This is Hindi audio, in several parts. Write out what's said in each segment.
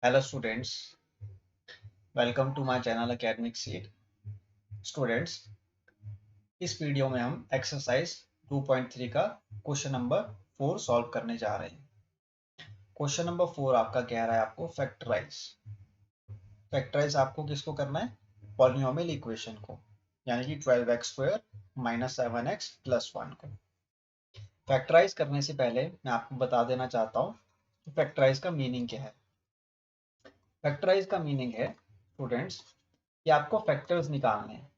Hello students, welcome to my channel academic seed. Students, इस वीडियो में हम एक्सरसाइज 2.3 का क्वेश्चन नंबर 4 सॉल्व करने जा रहे हैं। क्वेश्चन नंबर 4 आपका कह रहा है आपको फैक्टराइज। फैक्टराइज आपको किसको करना है? पॉलिनोमियल इक्वेशन को, यानी कि 12x² माइनस 7x प्लस 1 को। फैक्टराइज करने से पहले मैं आपको बता देना चाहता हूँ कि फैक्टराइज का मीनिंग क्या है। फैक्टराइज का मीनिंग है स्टूडेंट्स कि आपको फैक्टर्स निकालने हैं।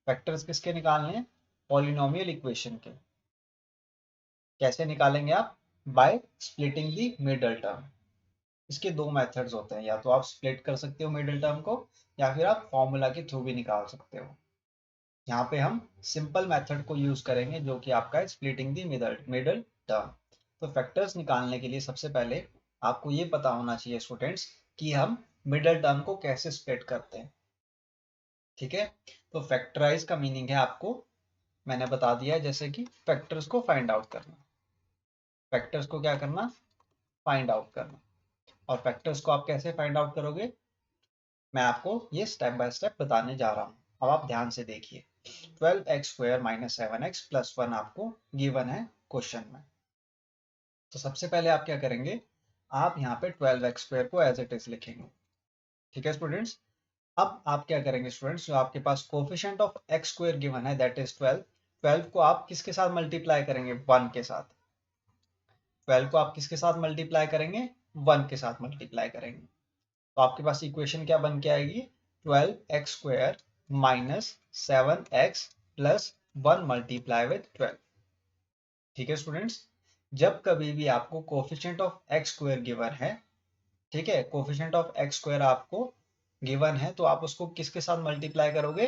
फैक्टर्स किसके निकालने हैं? पॉलिनोमियल इक्वेशन के। कैसे निकालेंगे आप? By splitting the middle term. इसके दो मेथड्स होते हैं, या तो आप स्प्लिट कर सकते हो मिडल टर्म को, या फिर आप फॉर्मूला के थ्रू भी निकाल सकते हो। यहाँ पे हम सिंपल मेथड को यूज करेंगे, जो कि आपका है स्प्लिटिंग दी मिडल टर्म। तो फैक्टर्स निकालने के लिए सबसे पहले आपको ये पता होना चाहिए स्टूडेंट्स कि हम मिडल टर्म को कैसे स्प्लिट करते हैं। ठीक है, तो फैक्टराइज का मीनिंग है आपको मैंने बता दिया है, जैसे कि फैक्टर्स को फाइंड आउट करना। फैक्टर्स को क्या करना? फाइंड आउट करना। और फैक्टर्स को आप कैसे फाइंड आउट करोगे, मैं आपको ये स्टेप बाय स्टेप बताने जा रहा हूँ। अब आप ध्यान से देखिए। 12x² माइनस 7x प्लस 1 आपको गिवन है क्वेश्चन में। तो सबसे पहले आप क्या करेंगे, आप यहाँ पे 12x² को एज इट इज लिखेंगे। ठीक है स्टूडेंट्स, अब आप क्या करेंगे स्टूडेंट्स, जो आपके पास कोफिशिएंट ऑफ x² गिवन है दैट इज 12। 12 को आप किसके साथ मल्टीप्लाई करेंगे? 1 के साथ। 12 को आप किसके साथ मल्टीप्लाई करेंगे? 1 के साथ मल्टीप्लाई करेंगे। तो आपके पास इक्वेशन क्या बन के आएगी? 12x² minus 7x plus 1 multiply with 12। ठीक है स्टूडेंट्स, जब कभी भी आपको कोफिशिएंट ऑफ x² गिवन है, ठीक है, कोफिशिएंट ऑफ x² आपको गिवन है, तो आप उसको किसके साथ मल्टीप्लाई करोगे?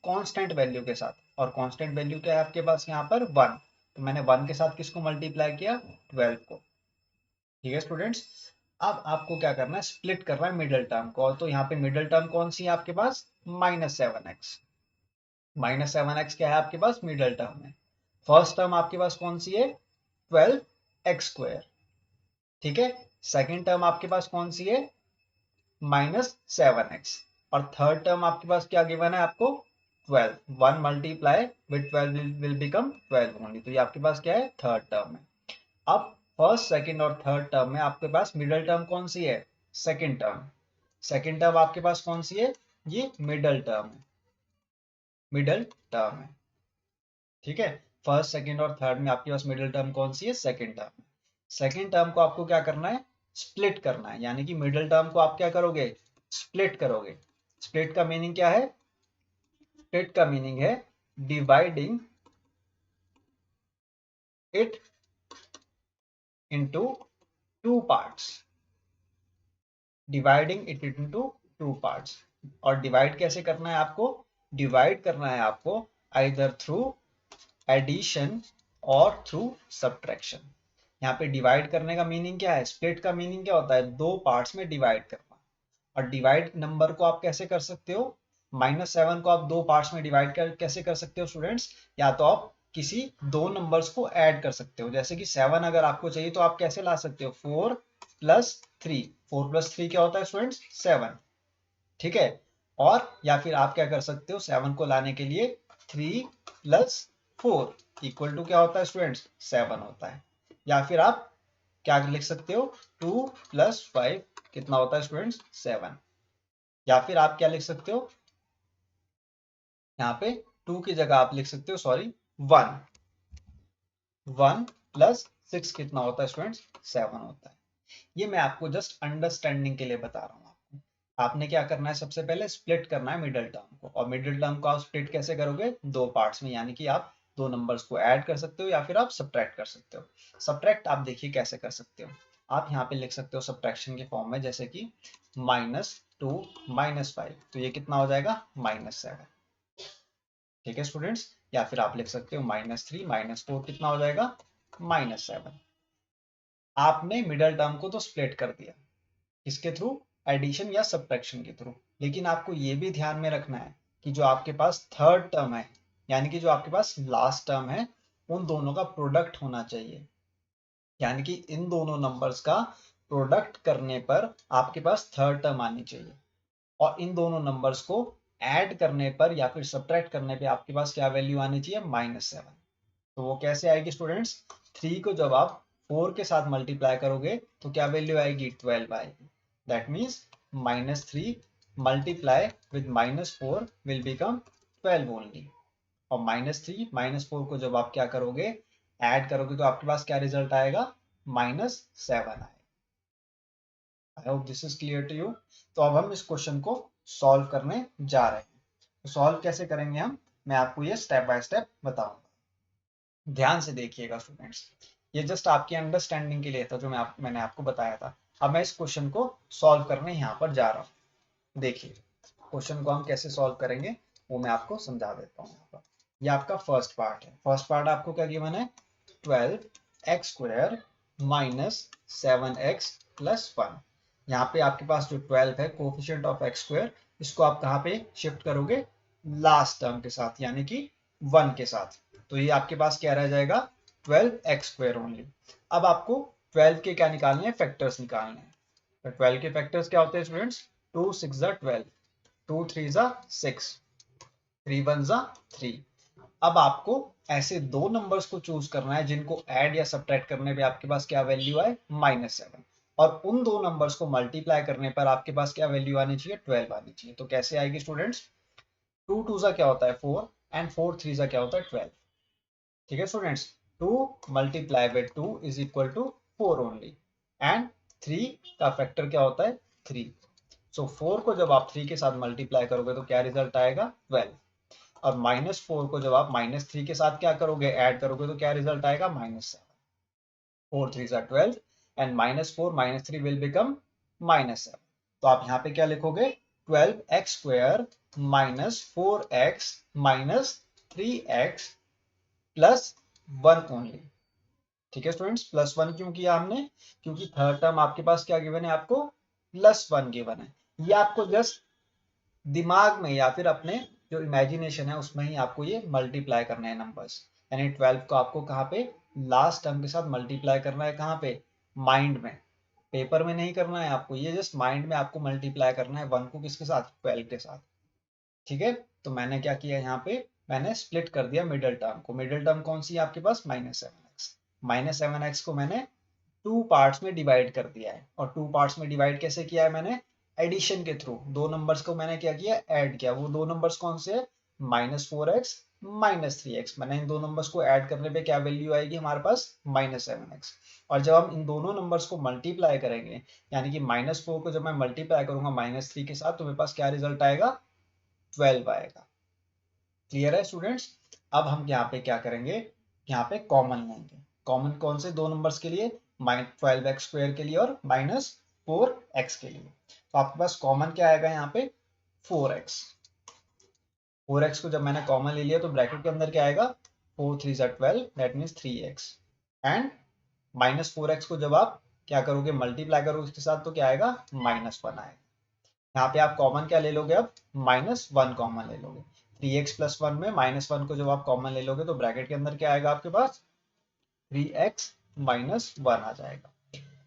कांस्टेंट वैल्यू के साथ। और कांस्टेंट वैल्यू क्या है आपके पास यहाँ पर? 1। तो मैंने 1 के साथ किसको मल्टीप्लाई किया? 12 को। ठीक है स्टूडेंट्स, अब आपको क्या करना है? स्प्लिट करना है मिडिल टर्म को। तो यहाँ पे मिडिल टर्म कौन सी है आपके पास? Minus 7x। माइनस 7x क्या है आपके पास? मिडिल टर्म है। फर्स्ट टर्म आपके पास कौन सी है? 12x²। ठीक है, सेकेंड टर्म आपके पास कौन सी है? Minus 7x। और थर्ड टर्म आपके पास क्या गिवन है आपको? 12। 1 multiply with 12 will become 12 only. तो ये आपके पास क्या है? थर्ड टर्म है। अब फर्स्ट, सेकंड और थर्ड टर्म में आपके पास मिडिल टर्म कौन सी है? Second term. सेकंड टर्म आपके पास कौन सी है? ये मिडिल टर्म है। मिडिल टर्म है। ठीक है, फर्स्ट, सेकंड और थर्ड में आपके पास मिडिल टर्म कौन सी है? Second term. सेकंड टर्म को आपको क्या करना है? स्प्लिट करना है, यानी कि मिडिल टर्म को आप क्या करोगे? स्प्लिट करोगे। स्प्लिट का मीनिंग क्या है? स्प्लिट का मीनिंग है dividing it into two parts. Dividing it into two parts. और डिवाइड कैसे करना है आपको? डिवाइड करना है आपको आइदर थ्रू एडिशन और थ्रू सब्ट्रैक्शन। यहाँ पे डिवाइड करने का मीनिंग क्या है? स्प्लिट का मीनिंग क्या होता है? दो पार्ट्स में डिवाइड करना। और डिवाइड नंबर को आप कैसे कर सकते हो? -7 को आप दो पार्ट्स में डिवाइड कैसे कर सकते हो स्टूडेंट्स? या तो आप किसी दो नंबर्स को ऐड कर सकते हो, जैसे कि 7 अगर आपको चाहिए तो आप कैसे ला सकते हो? 4+3। 4+3 क्या होता है स्टूडेंट्स? 7। ठीक है, और या फिर आप क्या कर सकते हो? 7 को लाने के लिए 3+4 इक्वल टू क्या होता है स्टूडेंट्स? 7 होता है। या फिर आप क्या लिख सकते हो? 2+5 कितना होता है स्टूडेंट्स? 7। या फिर आप क्या लिख सकते हो? यहाँ पे 2 की जगह आप लिख सकते हो, सॉरी, 1। 1+6 कितना होता है स्टूडेंट्स? 7 होता है। ये मैं आपको जस्ट अंडरस्टैंडिंग के लिए बता रहा हूँ। आपने क्या करना है? सबसे पहले स्प्लिट करना है मिडिल टर्म को। और मिडिल टर्म को आप स्प्लिट कैसे करोगे? दो पार्ट्स में, यानी कि आप दो नंबर्स को ऐड कर सकते हो या फिर आप सब्ट्रैक्ट कर सकते हो। सब्ट्रैक्ट आप देखिए कैसे कर सकते हो। आप यहाँ पे लिख सकते हो सब्ट्रैक्शन के फॉर्म में, जैसे कि -2 -5, तो ये कितना हो जाएगा? -7। ठीक है स्टूडेंट्स, या फिर आप लिख सकते हो -3 -4 कितना हो जाएगा? -7। आपने मिडिल टर्म को तो स्प्लिट कर दिया, किसके थ्रू? एडिशन या सब्ट्रैक्शन के थ्रू। लेकिन आपको ये भी ध्यान में रखना है कि जो आपके पास थर्ड टर्म है, यानी कि जो आपके पास लास्ट टर्म है, उन दोनों का प्रोडक्ट होना चाहिए। यानी कि इन दोनों नंबर्स का प्रोडक्ट करने पर आपके पास थर्ड टर्म आनी चाहिए, और इन दोनों नंबर्स को ऐड करने पर या फिर सब्ट्रैक्ट करने पे आपके पास क्या वैल्यू आनी चाहिए, -7। तो वो कैसे आएगी स्टूडेंट्स, 3 को जब आप 4 के साथ मल्टीप्लाई करोगे तो क्या वैल्यू आएगी, 12 आएगी। That means -3 multiply with -4 will become 12 only. और -3 -4 को जब आप क्या करोगे, ऐड करोगे, तो आपके पास क्या रिजल्ट आएगा, -7 आएगा। I hope this is clear to you. तो अब हम इस क्वेश्चन को सॉल्व करने जा रहे हैं। तो सॉल्व कैसे करेंगे हम, मैं आपको ये स्टेप बाय स्टेप बताऊंगा। ध्यान से देखिएगा स्टूडेंट्स, ये जस्ट आपकी अंडरस्टैंडिंग के लिए था जो मैंने आपको बताया था। अब मैं इस क्वेश्चन को सॉल्व करने यहाँ पर जा रहा हूँ। देखिए क्वेश्चन को हम कैसे सॉल्व करेंगे वो मैं आपको समझा देता हूँ यहाँ पर। ये आपका फर्स्ट पार्ट है। फर्स्ट पार्ट आपको क्या गिवन है, 12x² माइनस 7x प्लस 1। यहाँ पे आपके पास जो 12 है, कोफिशिएंट ऑफ x², इसको आप कहाँ पे शिफ्ट करोगे, लास्ट टर्म के साथ, यानी कि 1 के साथ। तो ये आपके पास क्या रह जाएगा, 12x² ओनली। अब आपको 12 के क्या निकालने हैं, फैक्टर्स निकालने हैं। तो 12 के फैक्टर्स क्या होते हैं स्टूडेंट्स, 2 6 12, 2 3 6, 3 1 3। अब आपको ऐसे दो नंबर्स को चूज करना है जिनको ऐड या सब्ट्रैक्ट करने पे आपके पास क्या वैल्यू आए, -7। और उन दो नंबर्स को मल्टीप्लाई करने पर आपके पास क्या वैल्यू आनी चाहिए, 12 आनी चाहिए। तो कैसे आएगी स्टूडेंट्स, 2 2 क्या होता है 4, एंड 4 3 क्या होता है 12। ठीक है students, 2 multiply by 2 is equal to 4 only, and 3 का फैक्टर क्या होता है, 3। सो 4 को जब आप 3 के साथ मल्टीप्लाई करोगे तो क्या रिजल्ट आएगा, 12। और -4 को जब आप -3 के साथ क्या करोगे, ऐड करोगे, तो क्या रिजल्ट आएगा, -7। 4 3 12, एंड -4 -3 विल बिकम -7। तो आप यहाँ पे क्या लिखोगे, 12x² -4x -3x plus 1 only. ठीक है स्टूडेंट्स, +1 क्यों किया हमने, क्योंकि थर्ड टर्म आपके पास क्या गिवन है, आपको +1 गिवन है। ये आपको जस्ट दिमाग में या फिर अपने जो इमेजिनेशन है उसमें ही आपको ये मल्टीप्लाई करना है नंबर्स। यानी 12 को आपको कहाँ पे, लास्ट टर्म के साथ मल्टीप्लाई करना है, कहाँ पे, माइंड में, पेपर में नहीं करना है आपको, ये जस्ट माइंड में आपको मल्टीप्लाई करना है 1 को किसके साथ, 12 के साथ। ठीक है, तो मैंने क्या किया यहाँ पे, मैंने स्प्लिट कर दिया मिडिल टर्म को। मिडिल टर्म कौन सी है आपके पास, -7x। -7x को मैंने 2 पार्ट्स में डिवाइड कर दिया है। और 2 पार्ट्स में डिवाइड कैसे किया है मैंने, एडिशन के थ्रू। दो नंबर्स को मैंने क्या किया, ऐड किया। वो दो नंबर्स कौन से है, -4x -3x। मैंने इन दो नंबर्स को ऐड करने पे क्या वैल्यू आएगी हमारे पास, -7x। और जब हम इन दोनों नंबर्स को मल्टीप्लाई करेंगे, यानी कि -4 को जब मैं मल्टीप्लाई करूंगा -3 के साथ, तो मेरे पास क्या रिजल्ट आएगा, 12 आएगा। क्लियर है स्टूडेंट्स। अब हम यहाँ पे क्या करेंगे, यहाँ पे कॉमन लेंगे। कॉमन कौन से दो नंबर्स के लिए, -12x² के लिए और -4x के लिए। तो आपके पास कॉमन क्या आएगा यहाँ पे, 4x। 4x को जब मैंने कॉमन ले लिया तो ब्रैकेट के अंदर क्या आएगा, 4 3 12, that means 3x। And -4x को जब आप क्या करोगे, मल्टीप्लाई करोगे इसके साथ, तो क्या आएगा, -1 आएगा। यहाँ पे आप कॉमन क्या ले लोगे, अब -1 कॉमन ले लोगे। 3x प्लस 1 में -1 को जब आप कॉमन ले लोगे तो ब्रैकेट के अंदर क्या आएगा आपके पास, 3x -1 आ जाएगा।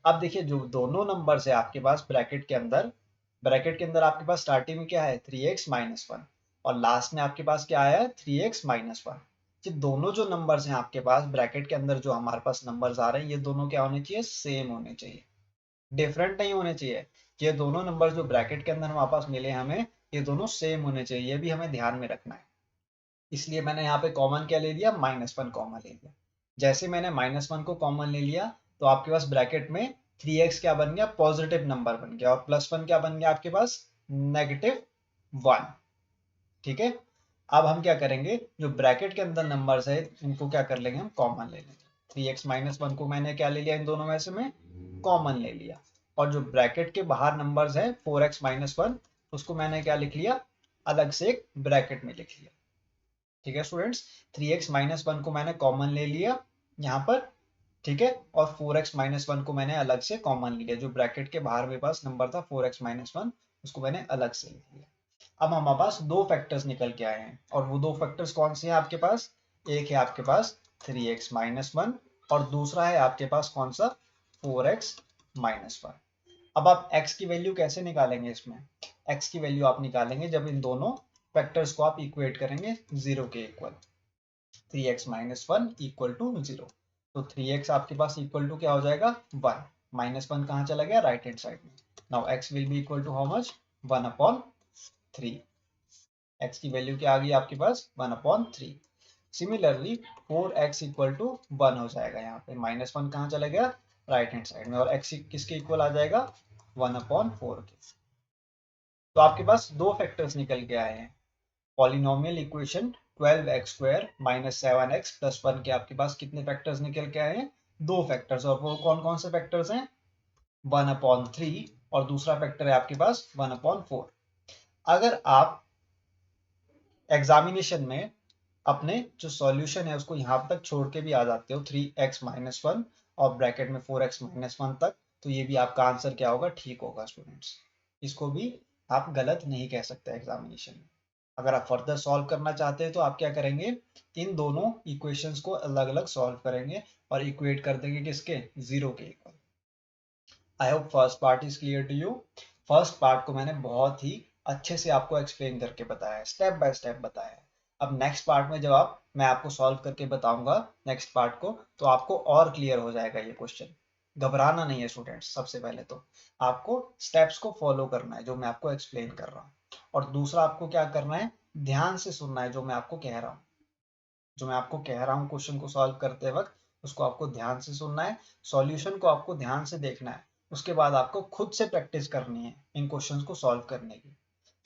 अब देखिए जो दोनों नंबर्स है आपके पास ब्रैकेट के अंदर आपके पास स्टार्टिंग में क्या है, 3x -1, और लास्ट में आपके पास क्या आया है, 3x -1। ये दोनों जो नंबर्स हैं आपके पास ब्रैकेट के अंदर, जो हमारे पास नंबर्स आ रहे हैं, ये दोनों क्या होने चाहिए, सेम होने चाहिए, डिफरेंट नहीं होने चाहिए। ये दोनों नंबर जो ब्रैकेट के अंदर हमारे पास मिले हमें, ये दोनों सेम होने चाहिए, ये भी हमें ध्यान में रखना है। इसलिए मैंने यहाँ पे कॉमन क्या ले लिया, -1 कॉमन ले लिया। जैसे मैंने -1 को कॉमन ले लिया तो आपके पास ब्रैकेट में 3x क्या बन गया, पॉजिटिव नंबर बन गया, और +1 क्या बन गया आपके पास, -1। ठीक है, अब हम क्या करेंगे, जो ब्रैकेट के अंदर नंबर्स है इनको क्या कर लेंगे, हम कॉमन ले लेंगे। 3x -1 को मैंने क्या ले लिया, इन दोनों में से में कॉमन ले लिया। और जो ब्रैकेट के बाहर नंबर्स है 4x -1, उसको मैंने क्या लिख लिया, अलग से एक ब्रैकेट में लिख लिया। ठीक है स्टूडेंट्स, 3x -1 को मैंने कॉमन ले लिया यहाँ पर। ठीक है, और 4x -1 को मैंने अलग से कॉमन लिया। जो ब्रैकेट के बाहर मेरे पास नंबर था 4x -1, उसको मैंने अलग से लिख लिया। अब हमारे पास दो फैक्टर्स निकल के आए हैं, और वो दो फैक्टर्स कौन से हैं आपके पास, एक है आपके पास 3x -1, और दूसरा है आपके पास कौन सा, 4x -1। अब आप x की वैल्यू कैसे निकालेंगे? इसमें x की वैल्यू आप निकालेंगे जब इन दोनों फैक्टर्स को आप इक्वेट करेंगे 0 के इक्वल। 3x - 1 equal to 0। तो 3x आपके पास इक्वल टू क्या हो जाएगा? 1। -1 कहाँ चला गया? राइट हैंड साइड में। Now x will be equal to how much? 1/3। x की वैल्यू क्या आ गई आपके पास? 1/3। सिमिलरली 4x इक्वल टू 1 हो जाएगा। यहाँ पे -1 कहाँ चला गया? राइट हैंड साइड में। और x किसके इक्वल आ जाएगा? 1/4 के। तो आपके पास दो फैक्टर्स निकल के आए हैं। पॉलिनोमियल इक्वेशन 12x² - 7x + 1 के आपके पास कितने फैक्टर्स निकल के आए हैं? दो फैक्टर्स। और वो कौन कौन से फैक्टर्स हैं? 1/3 और दूसरा फैक्टर है आपके पास 1/4। अगर आप एग्जामिनेशन में अपने जो सॉल्यूशन है उसको यहाँ तक छोड़ के भी आ जाते हो 3x - 1 और ब्रैकेट में 4x - 1 तक, तो ये भी आपका आंसर क्या होगा? ठीक होगा स्टूडेंट्स। इसको भी आप गलत नहीं कह सकते एग्जामिनेशन में। अगर आप फर्दर सॉल्व करना चाहते हैं तो आप क्या करेंगे? इन दोनों इक्वेशंस को अलग अलग सॉल्व करेंगे और इक्वेट कर देंगे किसके? 0 के equal. I hope first part is clear to you. First part को मैंने बहुत ही अच्छे से आपको एक्सप्लेन करके बताया है, स्टेप बाय स्टेप बताया है। अब नेक्स्ट पार्ट में जब मैं आपको सॉल्व करके बताऊंगा नेक्स्ट पार्ट को, तो आपको और क्लियर हो जाएगा ये क्वेश्चन। घबराना नहीं है स्टूडेंट्स। सबसे पहले तो आपको स्टेप्स को फॉलो करना है जो मैं आपको एक्सप्लेन कर रहा हूँ, और दूसरा आपको क्या करना है? ध्यान से सुनना है जो मैं आपको कह रहा हूँ। जो मैं आपको कह रहा हूँ क्वेश्चन को सॉल्व करते वक्त, उसको आपको ध्यान से सुनना है, सॉल्यूशन को आपको ध्यान से देखना है। उसके बाद आपको खुद से प्रैक्टिस करनी है इन क्वेश्चंस को सॉल्व करने की।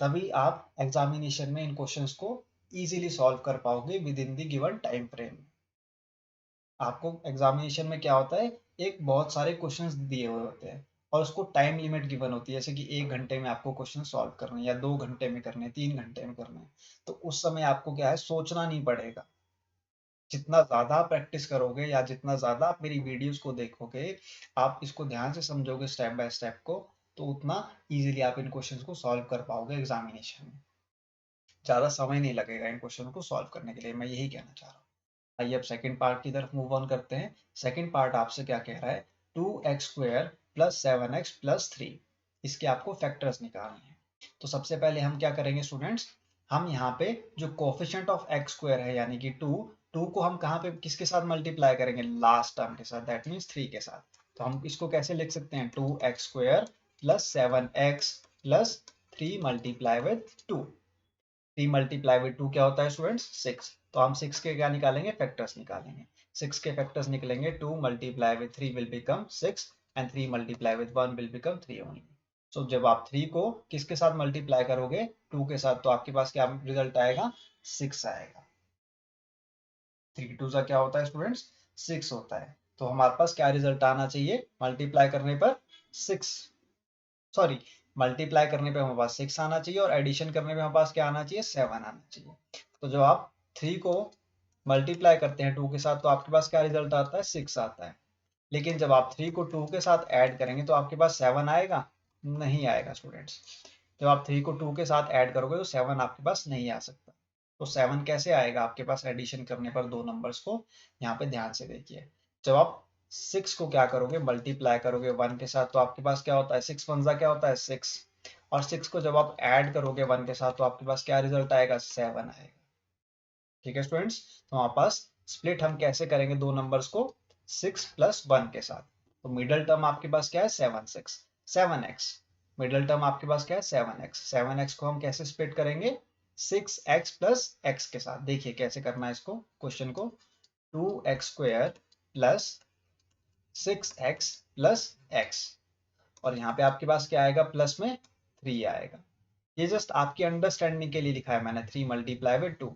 तभी आप एग्जामिनेशन में इन क्वेश्चंस को इजीली सॉल्व कर पाओगे with in the given time frame. आपको एग्जामिनेशन में क्या होता है? एक बहुत सारे क्वेश्चंस दिए हुए होते हैं और उसको टाइम लिमिट गिवन होती है, जैसे कि 1 घंटे में आपको क्वेश्चन सॉल्व करने, या 2 घंटे में करने, 3 घंटे में करने। तो उस समय आपको क्या है? सोचना नहीं पड़ेगा। जितना ज़्यादा प्रैक्टिस करोगे या जितना ज़्यादा आप मेरी वीडियोस को देखोगे, आप इसको ध्यान से समझोगे स्टेप बाय स्टेप को, तो उतना इजीली आप इन क्वेश्चंस को सॉल्व कर पाओगे एग्जामिनेशन में। ज़्यादा समय नहीं लगेगा इन क्वेश्चन को सॉल्व करने के लिए, मैं यही कहना चाह रहा हूँ। आइए अब सेकंड पार्ट की तरफ मूव ऑन करते हैं। सेकंड पार्ट आपसे क्या कह रहा है? 2x² + 7x + 3, इसके आपको फैक्टर्स निकालने हैं। तो सबसे पहले हम क्या करेंगे स्टूडेंट्स? हम यहाँ पे जो कोफिशिएंट ऑफ x² है यानी कि 2 को हम कहाँ पे किसके साथ मल्टीप्लाई करेंगे? लास्ट टर्म के साथ, दैट मीन्स 3 के साथ। तो हम इसको कैसे लिख सकते हैं? 2x² + 7x + 3 multiply with 2। 3 multiply with 2 क्या होता है स्टूडेंट्स? 6। तो हम 6 के क्या निकालेंगे? फैक्टर्स निकालेंगे। 6 के फैक्टर्स निकलेंगे, 2 multiply with 3 will become 6 and 3 multiply with 1 will become 3 only. So जब आप 3 को किसके साथ मल्टीप्लाई करोगे? 2 के साथ, तो आपके पास क्या रिजल्ट आएगा? 6 आएगा। 3 2 क्या होता है स्टूडेंट्स? 6 होता है। तो हमारे पास क्या रिजल्ट आना चाहिए मल्टीप्लाई करने पर? 6, सॉरी, मल्टीप्लाई करने पे हमारे पास 6 आना चाहिए और एडिशन करने पे हमारे पास क्या आना चाहिए? 7 आना चाहिए। तो जब आप 3 को मल्टीप्लाई करते हैं 2 के साथ, तो आपके पास क्या रिजल्ट आता है? 6 आता है। लेकिन जब आप 3 को 2 के साथ ऐड करेंगे तो आपके पास 7 आएगा? नहीं आएगा स्टूडेंट्स। जब आप 3 को 2 के साथ ऐड करोगे तो 7 आपके पास नहीं आ सकता। तो 7 कैसे आएगा आपके पास एडिशन करने पर दो नंबर्स को? यहाँ पे ध्यान से देखिए। जब आप 6 को क्या करोगे? मल्टीप्लाई करोगे 1 के साथ, तो आपके पास क्या होता है? 6 1 क्या होता है? 6। और 6 को जब आप ऐड करोगे 1 के साथ, तो आपके पास क्या रिजल्ट आएगा? 7 आएगा। ठीक है स्टूडेंट्स। तो हमारे पास स्प्लिट हम कैसे करेंगे दो नंबर्स को? 6 + 1 के साथ। तो मिडल टर्म आपके पास क्या है? 7x। मिडल टर्म आपके पास क्या है? 7x। 7x को हम कैसे स्प्लिट करेंगे? 6x + x के साथ। देखिए कैसे करना है इसको, क्वेश्चन को। 2x² + 6x + x, और यहाँ पे आपके पास क्या आएगा? प्लस में 3 आएगा। ये जस्ट आपकी अंडरस्टैंडिंग के लिए लिखा है मैंने, 3 मल्टीप्लाई विद 2।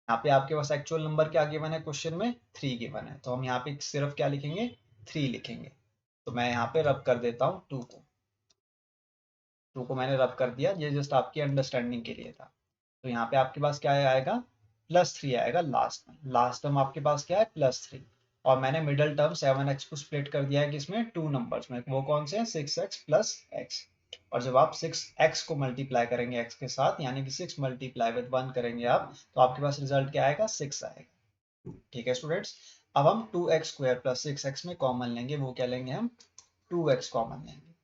यहाँ पे आपके पास एक्चुअल नंबर क्या गिवन है क्वेश्चन में? 3 गिवन है। तो हम यहाँ पे सिर्फ क्या लिखेंगे? 3 लिखेंगे। तो मैं यहाँ पे रब कर देता हूँ 2 को मैंने रब कर दिया, ये जस्ट आपकी अंडरस्टैंडिंग के लिए था। तो यहाँ पे आपके पास क्या आएगा? +3 आएगा लास्ट में। लास्ट टर्म आपके पास क्या है? +3। और मैंने मिडल टर्म 7x को स्प्लिट कर दिया है किसमें? 2 नंबर्स में। वो कौन से हैं? 6x + x। और जब आप 6x को मल्टीप्लाई करेंगे x के साथ, यानी कि 6 मल्टीप्लाई विद 1 करेंगे आप, तो आपके पास रिजल्ट क्या आएगा? 6 आएगा। ठीक है स्टूडेंट्स। अब हम 2x² + 6x में कॉमन लेंगे, वो क्या लेंगे हम? 2x कॉमन लेंगे।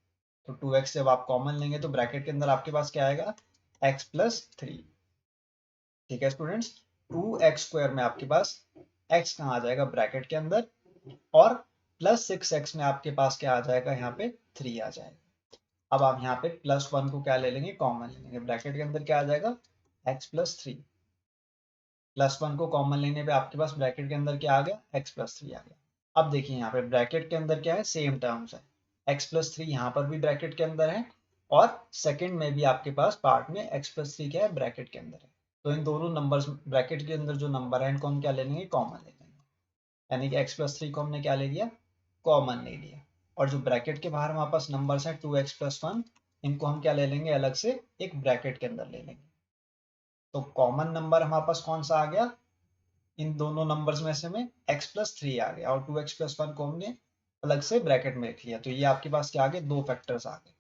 तो 2x जब आप कॉमन लेंगे तो ब्रैकेट के अंदर आपके पास क्या आएगा, x प्लस 3। ठीक है स्टूडेंट्स, 2x² में आपके पास x कहाँ आ जाएगा ब्रैकेट के अंदर, और प्लस 6x में आपके पास क्या आ जाएगा, यहाँ पे 3 आ जाएगा। अब आप यहाँ पे +1 को क्या ले लेंगे, कॉमन ले लेंगे। ब्रैकेट के अंदर क्या आ जाएगा, x प्लस 3। +1 को कॉमन लेने पे आपके पास ब्रैकेट के अंदर क्या आ गया, x प्लस 3 आ गया। अब देखिए यहाँ पे ब्रैकेट के अंदर क्या है, सेम टर्म्स है, x प्लस 3 यहाँ पर भी ब्रैकेट के अंदर है, और सेकंड में भी आपके पास पार्ट में x प्लस 3 क्या है, ब्रैकेट के अंदर है। तो इन दोनों नंबर्स, ब्रैकेट के अंदर जो नंबर है इनको हम क्या ले लेंगे, कॉमन ले लेंगे। यानी कि x प्लस 3 को हमने क्या ले लिया, कॉमन ले लिया। और जो ब्रैकेट के बाहर हमारे पास नंबर्स हैं 2x प्लस 1, इनको हम क्या ले लेंगे, अलग से एक ब्रैकेट के अंदर ले लेंगे। तो कॉमन नंबर हमारे पास कौन सा आ गया, इन दोनों नंबर्स में से में x प्लस 3 आ गया, और 2x प्लस 1 को हमने अलग से ब्रैकेट में रख लिया। तो ये आपके पास क्या आ गए, दो फैक्टर्स आ गए।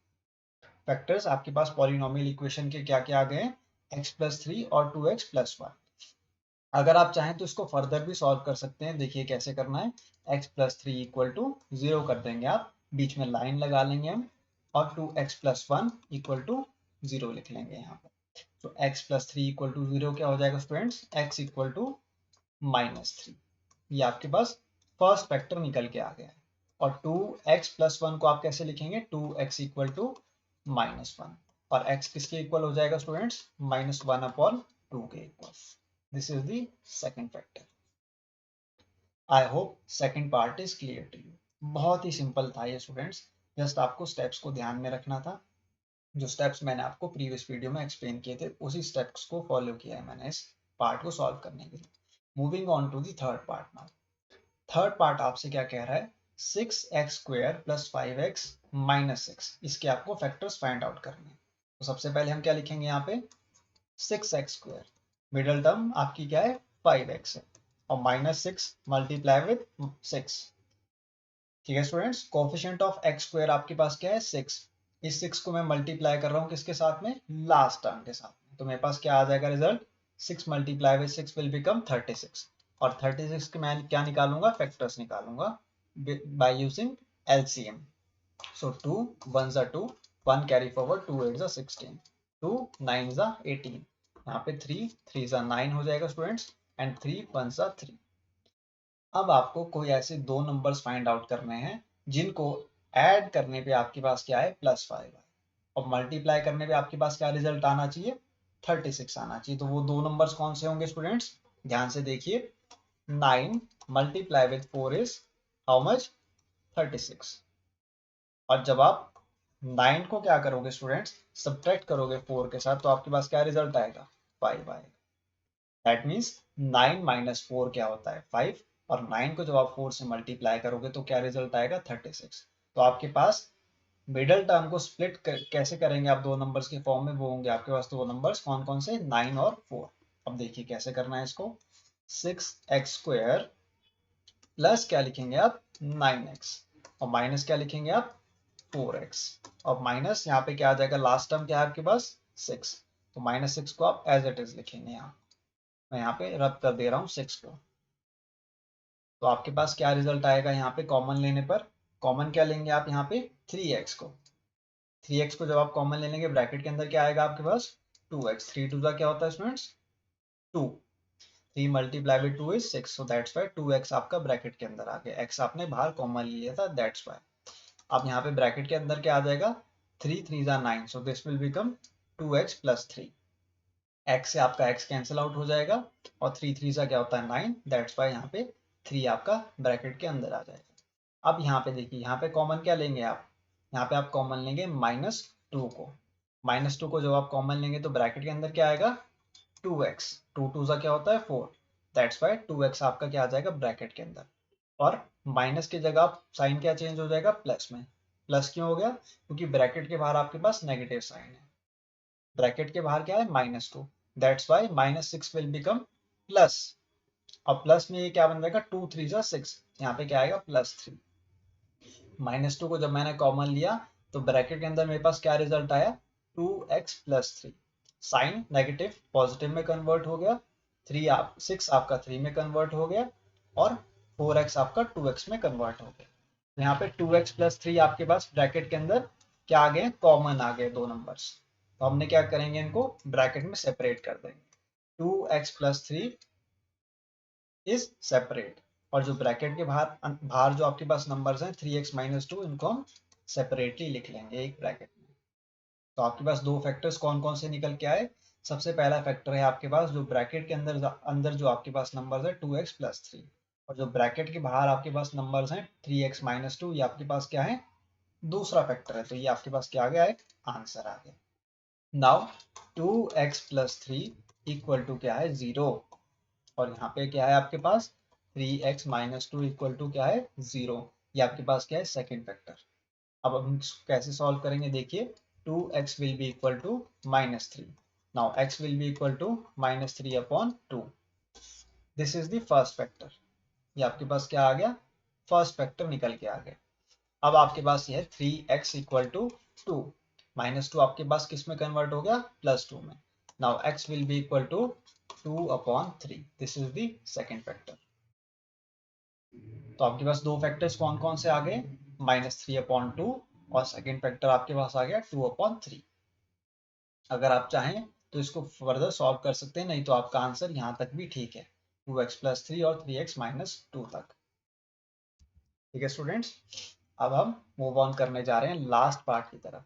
फैक्टर्स आपके पास पॉलिनोमियल इक्वेशन के क्या क्या आ गए, x प्लस 3 और 2x प्लस 1। अगर आप चाहें तो इसको फर्दर भी सॉल्व कर सकते हैं। देखिए कैसे करना है, x प्लस 3 इक्वल टू 0 कर देंगे आप, बीच में लाइन लगा लेंगे हम, और 2x प्लस 1 इक्वल टू 0 लिख लेंगे यहाँ पर। तो x प्लस 3 इक्वल टू 0 क्या हो जाएगा स्टूडेंट्स, x इक्वल टू -3। ये आपके पास फर्स्ट फैक्टर निकल के आ गया है। और 2x प्लस 1 को आप कैसे लिखेंगे, 2x इक्वल टू -1, और x किसके इक्वल हो जाएगा स्टूडेंट्स, -1/2 के इक्वल। This is the second factor. I hope second part is clear to you. बहुत ही सिंपल था ये स्टूडेंट्स, जस्ट आपको स्टेप्स को ध्यान में रखना था। जो स्टेप्स मैंने आपको प्रीवियस वीडियो में एक्सप्लेन किए थे, उसी स्टेप्स को फॉलो किया है मैंने इस पार्ट को सॉल्व करने के लिए। Moving on to the third part now. Third part आपसे क्या कह रहा है, 6x² प्लस 5x माइनस 6, इसके आपको फैक्टर्स फाइंड आउट करने हैं। तो सबसे पहले हम क्या लिखेंगे यहाँ पे, 6x², मिडल टर्म आपकी क्या है, 5x है, और -6 मल्टीप्लाई विद 6। ठीक है स्टूडेंट्स, कोफिशिएंट ऑफ x² आपके पास क्या है, 6। इस 6 को मैं मल्टीप्लाई कर रहा हूँ किसके साथ में, लास्ट टर्म के साथ में। तो मेरे पास क्या आ जाएगा result, 6 multiply with 6 will become 36। और 36 के मैं क्या निकालूंगा, फैक्टर्स निकालूंगा by using LCM। So 2 1s are 2, 1 carry forward, 2 8s are 16, 2 9s are 18, यहाँ पे 3 3s are 9 हो जाएगा स्टूडेंट्स, एंड 3 1s are 3। अब आपको कोई ऐसे दो नंबर्स फाइंड आउट करने हैं जिनको ऐड करने पे आपके पास क्या है, +5 है, और मल्टीप्लाई करने पे आपके पास क्या रिजल्ट आना चाहिए, 36 आना चाहिए। तो वो दो नंबर्स कौन से होंगे स्टूडेंट्स, ध्यान से देखिए। 9 multiply with 4 is how much, 36। और जब आप 9 को क्या करोगे स्टूडेंट्स, सब्ट्रैक्ट करोगे 4 के साथ, तो आपके पास क्या रिजल्ट आएगा, 5 आएगा। दैट मीन्स 9 माइनस 4 क्या होता है, 5, और 9 को जब आप 4 से मल्टीप्लाई करोगे तो क्या रिजल्ट आएगा, 36। तो आपके पास मिडल टर्म को स्प्लिट कैसे करेंगे आप दो नंबर्स के फॉर्म में, वो होंगे आपके पास दो नंबर्स, कौन कौन से, 9 और 4। अब देखिए कैसे करना है इसको, 6x² प्लस क्या लिखेंगे आप, 9x, और माइनस क्या लिखेंगे आप, 4x, और माइनस यहाँ पे क्या आ जाएगा, लास्ट टर्म क्या है आपके पास, 6। तो -6 को आप एज इट इज लिखेंगे, यहाँ मैं यहाँ पे रब कर दे रहा हूँ 6 को। तो आपके पास क्या रिजल्ट आएगा, यहाँ पे कॉमन लेने पर, कॉमन क्या लेंगे आप यहाँ पे, 3x को। 3x को जब आप कॉमन ले लेंगे, ब्रैकेट के अंदर क्या आएगा आपके पास, 2x। 3 2 क्या होता है students, 2। 3 multiply with 2 is 6, so that's why 2x आपका ब्रैकेट के अंदर आ गया, x आपने बाहर कॉमन ले लिया था, दैट्स वाई। अब यहाँ पे ब्रैकेट के अंदर क्या आ जाएगा, 3 3s are 9, so this will become 2x plus 3। x से आपका x कैंसिल आउट हो जाएगा, और 3 3 का क्या होता है 9, दैट्स वाई यहाँ पे 3 आपका ब्रैकेट के अंदर आ जाएगा। अब यहाँ पे देखिए, यहाँ पे कॉमन क्या लेंगे आप, यहाँ पे आप कॉमन लेंगे -2 को। -2 को जब आप कॉमन लेंगे तो ब्रैकेट के अंदर क्या आएगा, 2x, 2 2 का क्या होता है 4, दैट्स वाई 2x आपका क्या आ जाएगा ब्रैकेट के अंदर। और माइनस की जगह आप साइन क्या चेंज हो जाएगा, प्लस में। प्लस क्यों हो गया, क्योंकि ब्रैकेट के बाहर आपके पास नेगेटिव साइन है, ब्रैकेट के बाहर क्या है, -2, that's why -6 will become plus. और प्लस में ये क्या बन जाएगा, 2 3s are 6, यहाँ पे क्या आएगा, +3। -2 को जब मैंने कॉमन लिया तो ब्रैकेट के अंदर मेरे पास क्या रिजल्ट आया, 2x plus 3। Sign negative positive में कन्वर्ट हो गया, 6 आपका 3 में कन्वर्ट हो गया, और 4x आपका 2x में कन्वर्ट हो गया। तो यहाँ पे 2x प्लस 3 आपके पास ब्रैकेट के अंदर क्या आ गए, कॉमन आ गए दो नंबर्स। तो हमने क्या करेंगे, इनको ब्रैकेट में सेपरेट कर देंगे। 2x प्लस 3 इज सेपरेट, और जो ब्रैकेट के बाहर बाहर जो आपके पास नंबर्स हैं 3x माइनस 2, इनको हम सेपरेटली लिख लेंगे एक ब्रैकेट में। तो आपके पास दो फैक्टर्स कौन कौन से निकल के आए। सबसे पहला फैक्टर है आपके पास जो ब्रैकेट के अंदर अंदर जो आपके पास नंबर्स है 2x प्लस 3, और जो ब्रैकेट के बाहर आपके पास नंबर्स हैं 3x माइनस 2, ये आपके पास क्या है, दूसरा फैक्टर है। तो ये आपके पास क्या आ गया, एक आंसर आ गया। Now 2x plus 3 equal to क्या है, 0, और यहाँ पे क्या है आपके पास 3x माइनस 2 इक्वल टू क्या है, 0। ये आपके पास क्या है, सेकेंड फैक्टर। अब हम कैसे सॉल्व करेंगे, देखिए 2x will be equal to minus 3। Now x will be equal to minus 3 upon 2। This is the first factor. ये आपके पास क्या आ गया, फर्स्ट फैक्टर निकल के आ गया। अब आपके पास ये है 3x इक्वल टू 2, माइनस 2 आपके पास किस में कन्वर्ट हो गया, प्लस 2 में। Now x will be equal to 2 upon 3। This is the second factor. तो आपके पास दो फैक्टर्स कौन कौन से आ गए, माइनस 3 अपॉन 2, और सेकेंड फैक्टर आपके पास आ गया 2 अपॉन 3। अगर आप चाहें तो इसको फर्दर सॉल्व कर सकते हैं, नहीं तो आपका आंसर यहाँ तक भी ठीक है, 2x प्लस 3 और 3x माइनस 2 तक। ठीक है स्टूडेंट्स, अब हम मूव ऑन करने जा रहे हैं लास्ट पार्ट की तरफ।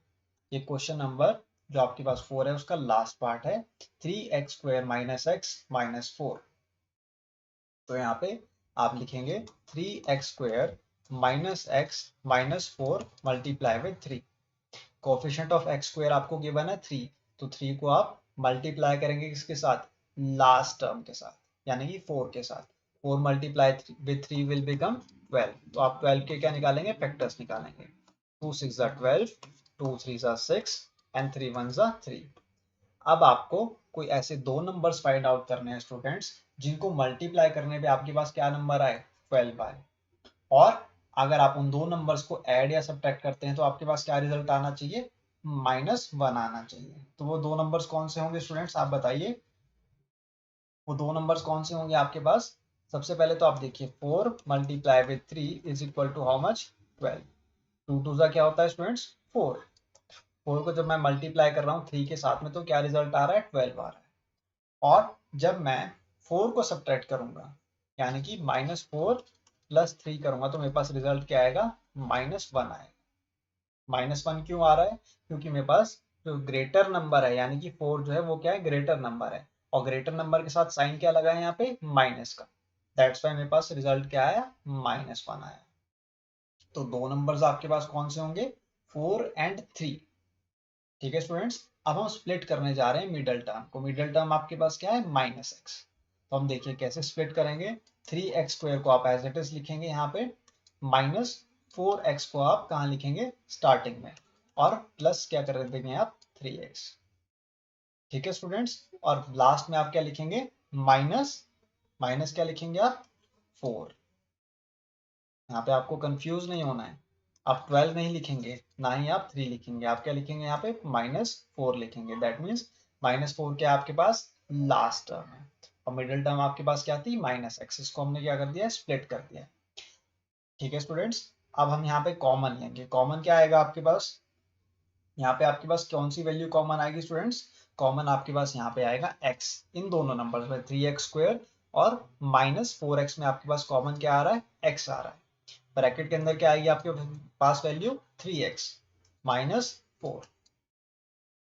ये क्वेश्चन नंबर जो आपके पास 4 है उसका लास्ट पार्ट है, 3x square minus x minus 4। तो यहाँ पे आप लिखेंगे 3x square minus x minus 4 multiply with 3। Coefficient of x square आपको गिवन है 3, तो 3 को आप मल्टीप्लाई करेंगे किसके साथ, लास्ट टर्म के साथ, यानी कि 4 के साथ। 4 मल्टीप्लाई विद 3 विल बिकम 12। तो आप 12 के क्या निकालेंगे, फैक्टर्स निकालेंगे। 2 6 12, 2 3 6 एंड 3 1 3। अब आपको कोई ऐसे दो नंबर्स फाइंड आउट करने हैं स्टूडेंट्स, जिनको मल्टीप्लाई करने पे आपके पास क्या नंबर आए, 12 आए। और अगर आप उन दो नंबर्स को ऐड या सब्ट्रैक्ट करते हैं तो आपके पास क्या रिजल्ट आना चाहिए, -1 आना चाहिए। तो वो दो नंबर्स कौन से होंगे स्टूडेंट्स, आप बताइए। वो दो नंबर्स कौन से होंगे आपके पास। सबसे पहले तो आप देखिए 4 multiply with 3 is equal to how much, 12। 2 2 क्या होता है स्टूडेंट्स, 4। 4 को जब मैं मल्टीप्लाई कर रहा हूँ 3 के साथ में तो क्या रिजल्ट आ रहा है, 12 आ रहा है। और जब मैं 4 को सब्ट्रैक्ट करूंगा, यानी कि -4 प्लस 3 करूंगा, तो मेरे पास रिजल्ट क्या आएगा, -1 आएगा। -1 क्यों आ रहा है, क्योंकि मेरे पास जो ग्रेटर नंबर है, यानी कि 4 जो है वो क्या है, ग्रेटर नंबर है, और ग्रेटर नंबर के साथ साइन क्या लगा है यहाँ पे, माइनस का। दैट्स वाई मेरे पास रिजल्ट क्या आया, -1 आया। तो दो नंबर्स आपके पास कौन से होंगे, 4 एंड 3। ठीक है स्टूडेंट्स, अब हम स्प्लिट करने जा रहे हैं मिडल टर्म को। मिडल टर्म आपके पास क्या है, -x। तो हम देखिए कैसे स्प्लिट करेंगे। 3x स्क्वायर को आप एज इट इज लिखेंगे यहाँ पे, -4x को आप कहाँ लिखेंगे, स्टार्टिंग में, और प्लस क्या कर देंगे आप, 3x। ठीक है स्टूडेंट्स, और लास्ट में आप क्या लिखेंगे, माइनस माइनस क्या लिखेंगे आप, 4। यहाँ पे आपको कंफ्यूज नहीं होना है, आप 12 नहीं लिखेंगे, ना ही आप 3 लिखेंगे, आप क्या लिखेंगे यहाँ पे, -4 लिखेंगे। दैट मीन्स -4 क्या आपके पास, लास्ट टर्म है, और मिडिल टर्म आपके पास क्या थी, -x। इसको हमने क्या कर दिया, स्प्लिट कर दिया। ठीक है स्टूडेंट्स, अब हम यहाँ पे कॉमन लेंगे। कॉमन क्या आएगा आपके पास, यहाँ पे आपके पास कौन सी वैल्यू कॉमन आएगी स्टूडेंट्स, कॉमन आपके पास यहाँ पे आएगा x। इन दोनों नंबर्स में 3x स्क्वायर और -4x में आपके पास कॉमन क्या आ रहा है, x आ रहा है। ब्रैकेट के अंदर क्या आएगी आपके पास वैल्यू, 3x -4।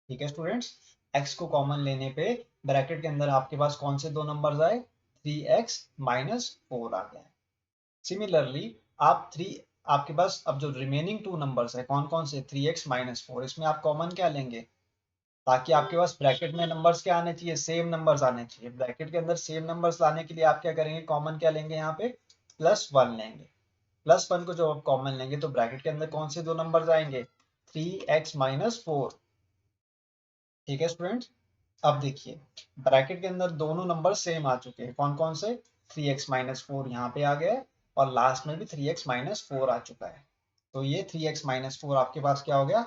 ठीक है स्टूडेंट्स, x को कॉमन लेने पे ब्रैकेट के अंदर आपके पास कौन से दो नंबर्स आए, 3x -4 आ गया। सिमिलरली आप 3, आपके पास अब जो रिमेनिंग टू नंबर्स है कौन कौन से, 3x -4, इसमें आप कॉमन क्या लेंगे, ताकि आपके पास ब्रैकेट में नंबर्स क्या आने चाहिए, सेम नंबर्स आने चाहिए। ब्रैकेट के अंदर सेम नंबर्स लाने के लिए आप क्या करेंगे, कॉमन क्या लेंगे, यहाँ पे +1 लेंगे। +1 को जब आप कॉमन लेंगे तो ब्रैकेट के अंदर कौन से दो नंबर्स आएंगे, 3x -4। ठीक है स्टूडेंट्स, अब देखिए ब्रैकेट के अंदर दोनों नंबर सेम आ चुके हैं, कौन कौन से, 3x -4 यहाँ पे आ गया है, और लास्ट में भी 3x -4 आ चुका है। तो ये 3x -4 आपके पास क्या हो गया,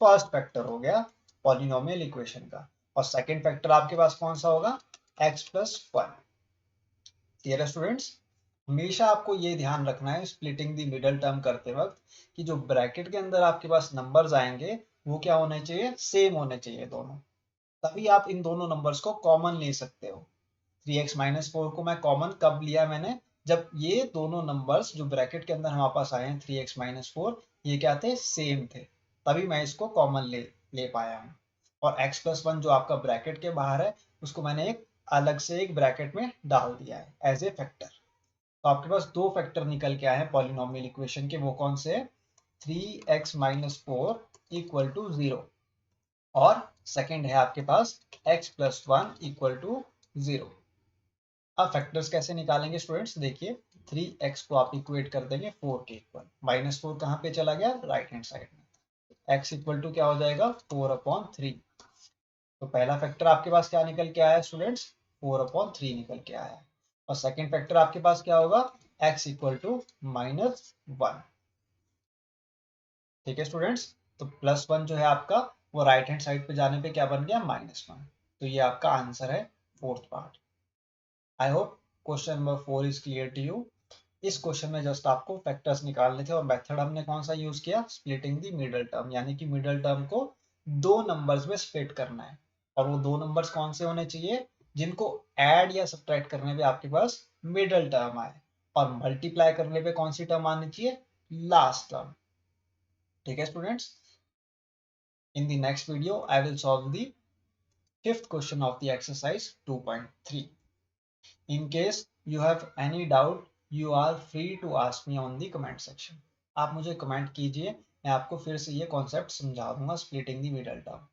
फर्स्ट फैक्टर हो गया पॉलिनोमियल इक्वेशन का। और सेकंड फैक्टर आपके पास कौन सा होगा, x + 1। क्लियर है स्टूडेंट्स, हमेशा आपको ये ध्यान रखना है स्प्लिटिंग द मिडल टर्म करते वक्त कि जो ब्रैकेट के अंदर आपके पास नंबर्स आएंगे वो क्या होने चाहिए, सेम होने चाहिए दोनों, तभी आप इन दोनों नंबर्स को कॉमन ले सकते हो। 3x माइनस फोर को मैं कॉमन कब लिया मैंने, जब ये दोनों नंबर्स जो ब्रैकेट के अंदर हमारे पास आए हैं 3x माइनस फोर, ये क्या थे, सेम थे, तभी मैं इसको कॉमन ले पाया हूँ। और x प्लस वन जो आपका ब्रैकेट के बाहर है उसको मैंने एक अलग से एक ब्रैकेट में डाल दिया है एज ए फैक्टर। तो आपके पास दो फैक्टर निकल के आए हैं पॉलिनोमियल इक्वेशन के, वो कौन से, 3x minus four equal to 0, और सेकंड है आपके पास x plus one equal to 0। अब फैक्टर्स कैसे निकालेंगे स्टूडेंट्स, देखिए 3x को आप इक्वेट कर देंगे 4 के इक्वल, माइनस फोर कहाँ पे चला गया, राइट हैंड साइड में, x इक्वल टू क्या हो जाएगा 4/3। तो पहला फैक्टर आपके पास क्या निकल के आया स्टूडेंट्स, 4/3 निकल के आया। और सेकंड फैक्टर आपके पास क्या होगा, x इक्वल टू -1। ठीक है स्टूडेंट्स, तो प्लस वन जो है आपका वो राइट हैंड साइड पे जाने पे क्या बन गया, -1। तो ये आपका आंसर है fourth part. I hope question number 4 is clear to you. इस क्वेश्चन में जस्ट आपको फैक्टर्स निकालने थे और मेथड हमने कौन सा यूज किया, स्प्लिटिंग द मिडल टर्म, यानी कि मिडल टर्म को दो नंबर्स में स्प्लिट करना है। और वो दो नंबर्स कौन से होने चाहिए, जिनको ऐड या सब्ट्रैक्ट करने पे आपके पास मिडल टर्म आए, और मल्टीप्लाई करने पे कौन सी टर्म आनी चाहिए, लास्ट टर्म। ठीक है students, in the next video I will solve the fifth question of the exercise 2.3. In case you have any doubt, you are free to ask me on the comment section. आप मुझे कमेंट कीजिए, मैं आपको फिर से ये कॉन्सेप्ट समझा दूंगा स्प्लिटिंग द मिडल टर्म।